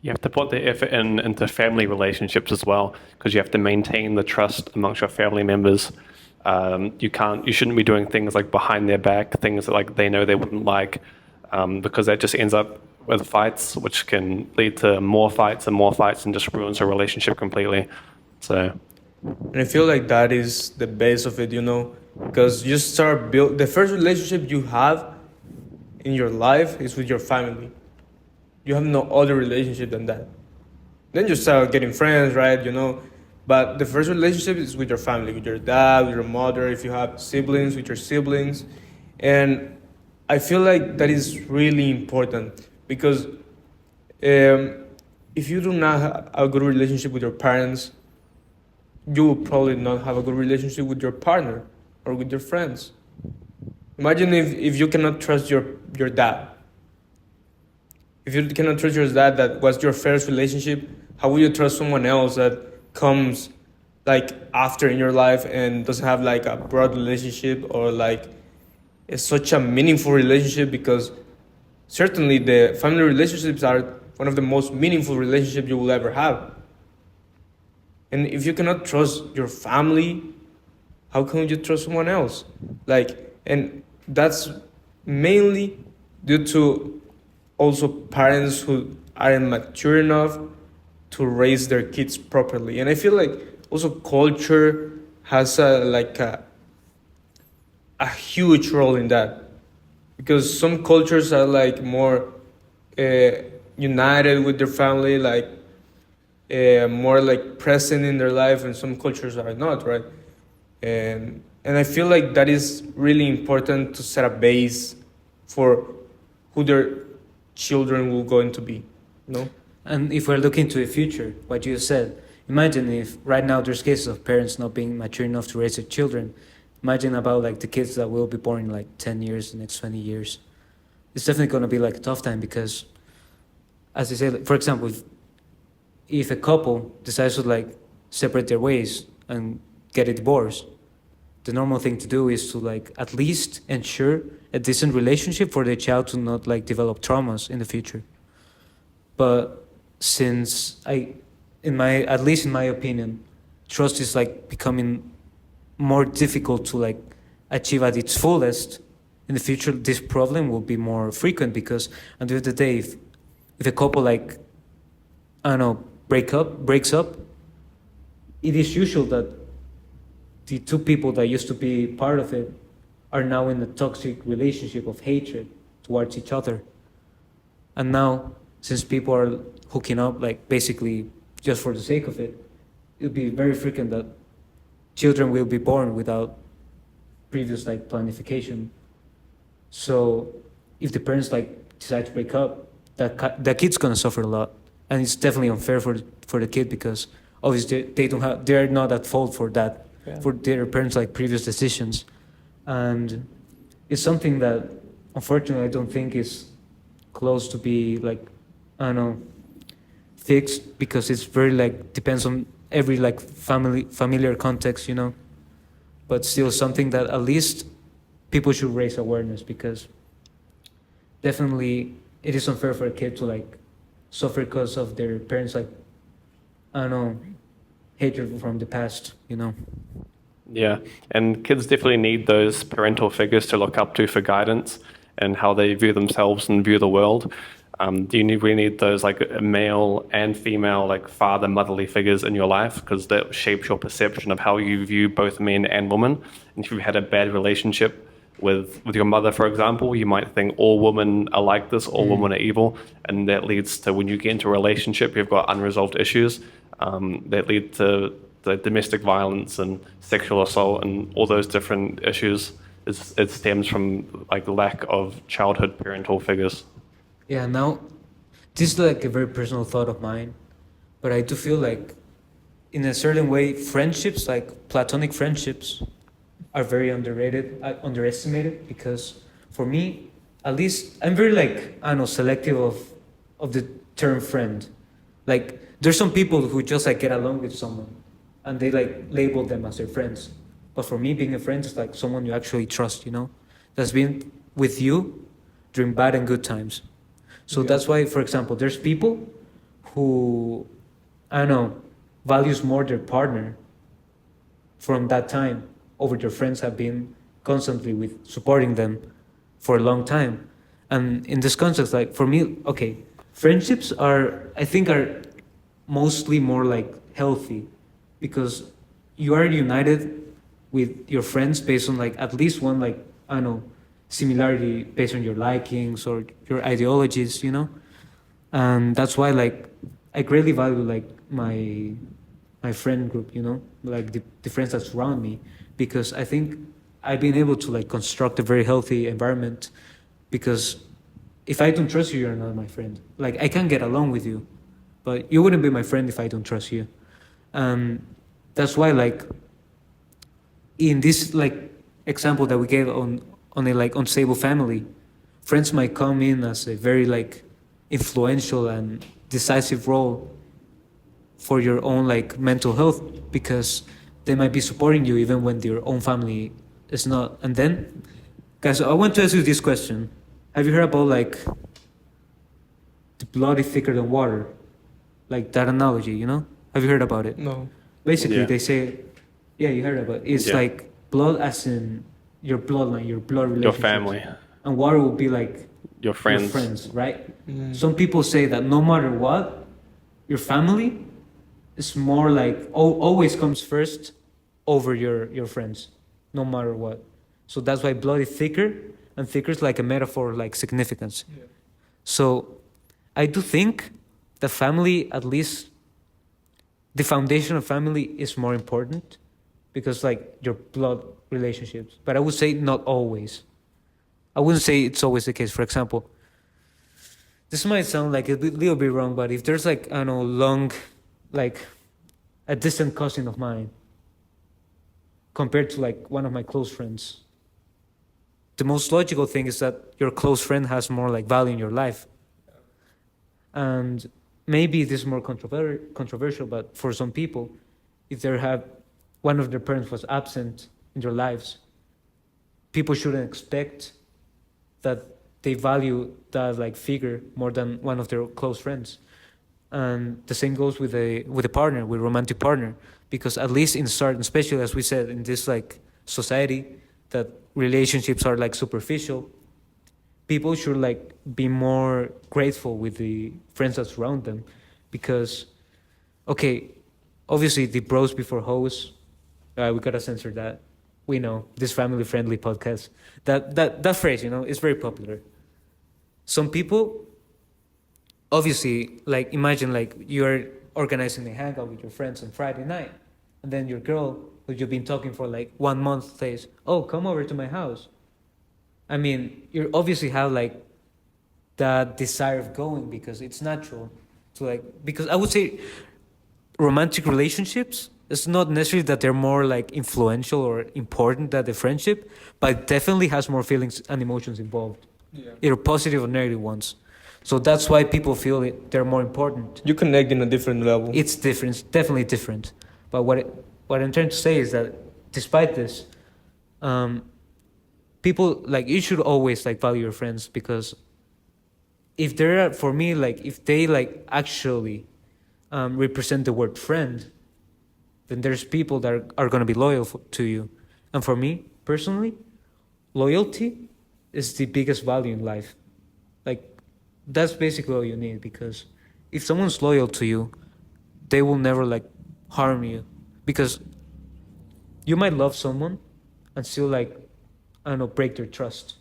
You have to put the effort into family relationships as well, because you have to maintain the trust amongst your family members. You shouldn't be doing things like behind their back, things that like they know they wouldn't like, because that just ends up with fights, which can lead to more fights and just ruins a relationship completely. So, And I feel like that is the base of it, because you start build the first relationship you have in your life is with your family. You have no other relationship than that. Then you start getting friends, right? But the first relationship is with your family, with your dad, with your mother, if you have siblings, with your siblings. And I feel like that is really important because if you do not have a good relationship with your parents, you will probably not have a good relationship with your partner or with your friends. Imagine if you cannot trust your dad. If you cannot trust your dad, that was your first relationship, how will you trust someone else that comes like after in your life and doesn't have like a broad relationship or like it's such a meaningful relationship? Because certainly the family relationships are one of the most meaningful relationships you will ever have. And if you cannot trust your family, how can you trust someone else? And that's mainly due to also parents who aren't mature enough to raise their kids properly. And I feel like also culture has a huge role in that, because some cultures are like more uh, united with their family, like more like present in their life, and some cultures are not, right? And I feel like that is really important to set a base for who their children will going to be, no? And if we're looking to the future, what you said, imagine if right now there's cases of parents not being mature enough to raise their children. Imagine about like the kids that will be born in like 10 years, the next 20 years. It's definitely going to be like a tough time because, as I said, for example, if a couple decides to like separate their ways and get a divorce, the normal thing to do is to like at least ensure a decent relationship for the child to not like develop traumas in the future. But since at least in my opinion, trust is like becoming more difficult to like achieve at its fullest, in the future this problem will be more frequent because at the end of the day, if a couple like, I don't know, breaks up, it is usual that the two people that used to be part of it are now in a toxic relationship of hatred towards each other. And now, since people are hooking up, like basically just for the sake of it, it'll be very frequent that children will be born without previous like planification. So if the parents like decide to break up, the kid's gonna suffer a lot, and it's definitely unfair for the kid because obviously they're not at fault for that, for their parents like previous decisions, and it's something that unfortunately I don't think is close to be like, I don't know, fixed, because it's very like depends on every like familiar context, but still something that at least people should raise awareness, because definitely it is unfair for a kid to like suffer because of their parents like, I don't know, hatred from the past. yeah, and kids definitely need those parental figures to look up to for guidance and how they view themselves and view the world. We need those like male and female, like father, motherly figures in your life, because that shapes your perception of how you view both men and women. And if you've had a bad relationship with your mother, for example, you might think all women are like this, all women are evil, and that leads to when you get into a relationship, you've got unresolved issues that lead to the domestic violence and sexual assault and all those different issues. It stems from like lack of childhood parental figures. Yeah, now this is like a very personal thought of mine, but I do feel like in a certain way friendships, like platonic friendships, are very underestimated, because for me, at least, I'm very like, I don't know, selective of the term friend. Like there's some people who just like get along with someone and they like label them as their friends. But for me, being a friend is like someone you actually trust, that's been with you during bad and good times. So that's why, for example, there's people who, I don't know, values more their partner from that time over their friends have been constantly with supporting them for a long time. And in this context, like for me, okay, friendships are, I think, are mostly more like healthy because you are united with your friends based on like at least one, like, I don't know, similarity based on your likings or your ideologies, you know? And that's why like I greatly value like my friend group, you know, like the friends that surround me, because I think I've been able to like construct a very healthy environment. Because if I don't trust you, you're not my friend. Like I can get along with you, but you wouldn't be my friend if I don't trust you. That's why like in this like example that we gave on a like unstable family, friends might come in as a very like influential and decisive role for your own like mental health, because they might be supporting you even when your own family is not. And then, guys, I want to ask you this question: have you heard about like the blood is thicker than water, like that analogy? You know, have you heard about it? No. Basically, Yeah. they say, yeah, you heard about it. It's Yeah. like blood as in your bloodline, your blood Your relationship, family, and water will be like your friends. your friends, right? Mm. Some people say that no matter what, your family is more like always comes first over your friends, no matter what. So that's why blood is thicker, and thicker is like a metaphor, like significance. Yeah. So I do think the family, at least the foundation of family, is more important because like your blood relationships. But I would say not always. I wouldn't say it's always the case. For example, this might sound like a little bit wrong, but if there's like, I don't know, long, like a distant cousin of mine compared to like one of my close friends, the most logical thing is that your close friend has more like value in your life. And maybe this is more controversial, but for some people, if they have one of their parents was absent in their lives, people shouldn't expect that they value that like figure more than one of their close friends. And the same goes with a partner, with a romantic partner, because at least in the start, especially as we said in this like society that relationships are like superficial, people should like be more grateful with the friends that surround them, because okay, obviously the bros before hoes, we gotta censor that. We know this family friendly podcast. That phrase, you know, is very popular. Some people, obviously, like imagine like you're organizing a hangout with your friends on Friday night, and then your girl who you've been talking for like 1 month says, "Oh, come over to my house." I mean, you obviously have like that desire of going because it's natural to like, because I would say romantic relationships, it's not necessarily that they're more like influential or important than the friendship, but it definitely has more feelings and emotions involved, Yeah. either positive or negative ones. So that's why people feel they're more important. You connect in a different level. It's different, definitely different. But what I'm trying to say is that despite this, people like, you should always like value your friends, because if they're, for me, like if they like actually represent the word friend, then there's people that are going to be loyal to you. And for me personally, loyalty is the biggest value in life. Like that's basically all you need, because if someone's loyal to you, they will never like harm you, because you might love someone and still like, I don't know, break their trust.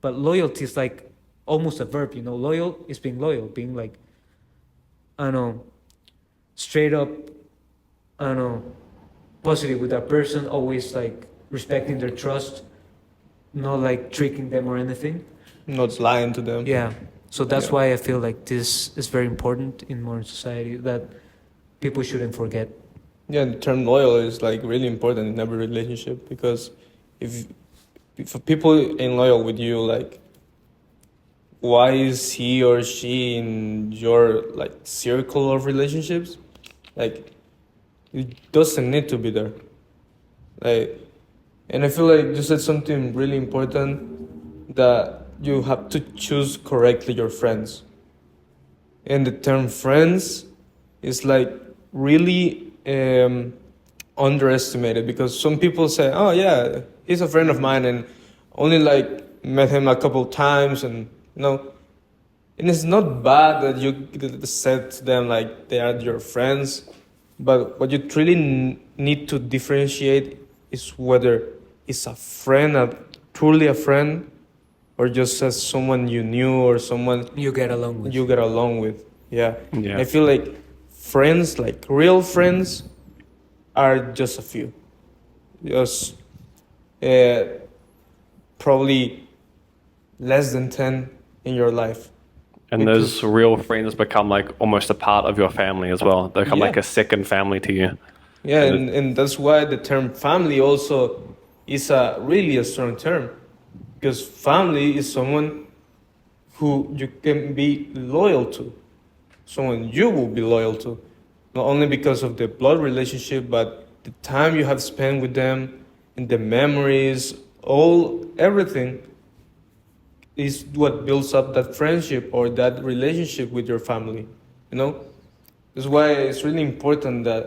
But loyalty is like almost a verb, you know. Loyal is being loyal, being like, I don't know, straight up, I don't know, positive with that person, always like respecting their trust, not like tricking them or anything. Not lying to them. Yeah. So that's Yeah. why I feel like this is very important in modern society, that people shouldn't forget. Yeah, the term loyal is like really important in every relationship, because if people ain't loyal with you, like why is he or she in your like circle of relationships? Like it doesn't need to be there. Like, and I feel like you said something really important, that you have to choose correctly your friends. And the term friends is like really underestimated, because some people say, "Oh yeah, he's a friend of mine," and only like met him a couple times, and you know, and it's not bad that you said to them like they are your friends, but what you really need to differentiate is whether it's a friend, truly a friend, or just as someone you knew or someone You get along with. you get along with. Yeah. Yeah. I feel like friends, like real friends, are just a few. Just uh, probably less than 10 in your life. And Because- those real friends become like almost a part of your family as well. They become Yeah. like a second family to you. Yeah, And and that's why the term family also is a really a strong term. Because family is someone who you can be loyal to, someone you will be loyal to, not only because of the blood relationship, but the time you have spent with them, and the memories, everything is what builds up that friendship or that relationship with your family. You know, that's why it's really important that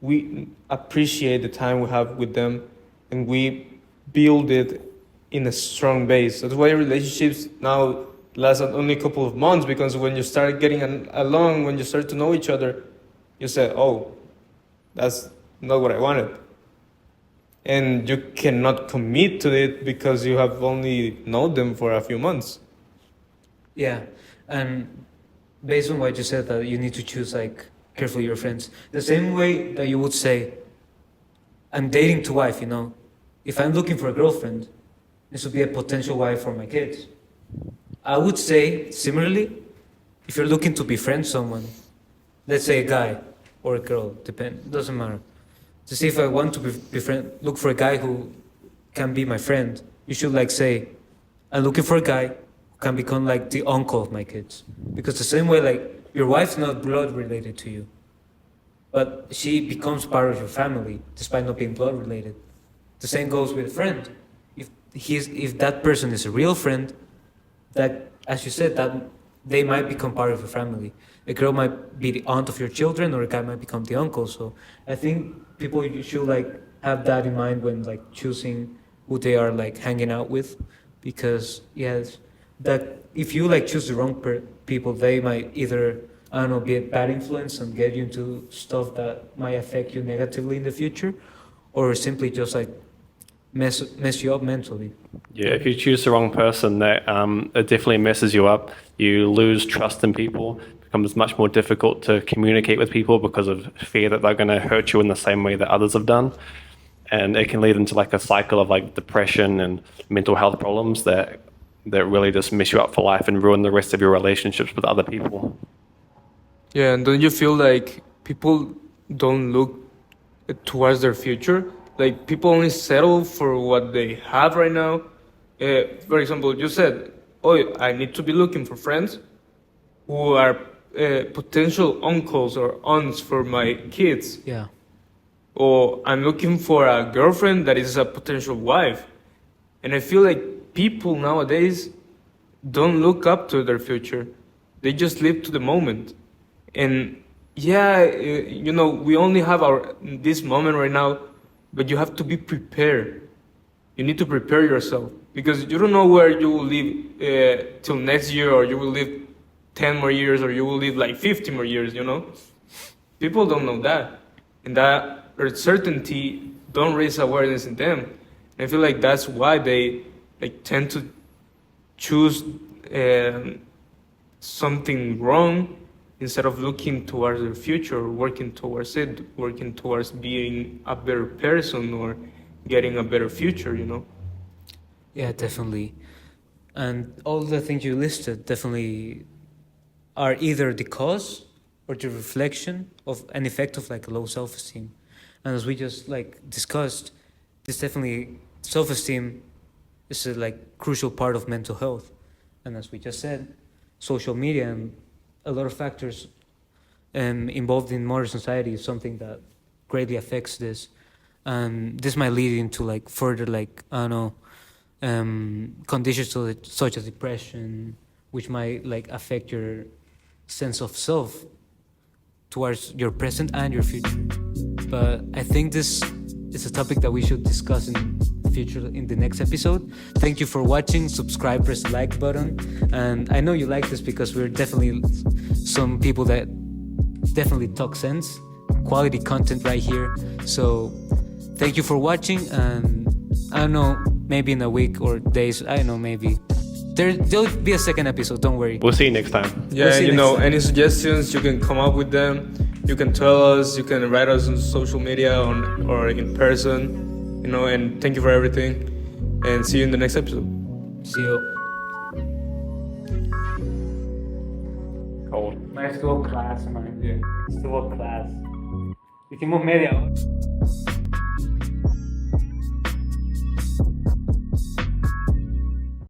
we appreciate the time we have with them, and we build it in a strong base. That's why relationships now last only a couple of months, because when you start getting along, when you start to know each other, you say, "Oh, that's not what I wanted." And you cannot commit to it because you have only known them for a few months. Yeah, and based on what you said, that you need to choose like carefully your friends. The same way that you would say, I'm dating to wife. You know, if I'm looking for a girlfriend, this would be a potential wife for my kids. I would say similarly, if you're looking to befriend someone, let's say a guy or a girl, doesn't matter. To see if I want to look for a guy who can be my friend, you should like say, I'm looking for a guy who can become like the uncle of my kids. Because the same way, like your wife's not blood related to you, but she becomes part of your family despite not being blood related. The same goes with a friend. If that person is a real friend, that, as you said, that they might become part of your family. A girl might be the aunt of your children, or a guy might become the uncle. So I think people should like have that in mind when like choosing who they are like hanging out with, because yes, that if you like choose the wrong people, they might either, I don't know, be a bad influence and get you into stuff that might affect you negatively in the future, or simply just like mess you up mentally. Yeah, if you choose the wrong person, that it definitely messes you up. You lose trust in people. It becomes much more difficult to communicate with people because of fear that they're going to hurt you in the same way that others have done. And it can lead into like a cycle of like depression and mental health problems that really just mess you up for life and ruin the rest of your relationships with other people. Yeah, and don't you feel like people don't look towards their future? Like people only settle for what they have right now. For example, you said, "Oh, I need to be looking for friends who are potential uncles or aunts for my kids," Yeah. or "I'm looking for a girlfriend that is a potential wife." And I feel like people nowadays don't look up to their future; they just live to the moment. And yeah, you know, we only have this moment right now, but you have to be prepared. You need to prepare yourself, because you don't know where you will live till next year, or you will live 10 more years, or you will live like 50 more years, you know? People don't know that. And that uncertainty don't raise awareness in them. And I feel like that's why they like tend to choose something wrong instead of looking towards their future, working towards it, working towards being a better person or getting a better future, you know? Yeah, definitely. And all the things you listed definitely are either the cause or the reflection of an effect of like low self-esteem. And as we just like discussed, this definitely self-esteem is a like crucial part of mental health. And as we just said, social media and a lot of factors involved in modern society is something that greatly affects this. And this might lead into like further like, I don't know, conditions such as depression, which might like affect your sense of self towards your present and your future. But I think this is a topic that we should discuss in future in the next episode. Thank you for watching. Subscribe, press the like button, and I know you like this because we're definitely some people that definitely talk sense, quality content right here. So thank you for watching, and I don't know, maybe in a week or days, I don't know, maybe there'll be a second episode, don't worry. We'll see you next time. Yeah, We'll see you you next know, time. any suggestions, you can come up with them. You can tell us, you can write us on social media or in person, you know, and thank you for everything. And see you in the next episode. See you. Cold. Estuvo class, man. Estuvo class. Hicimos media hora.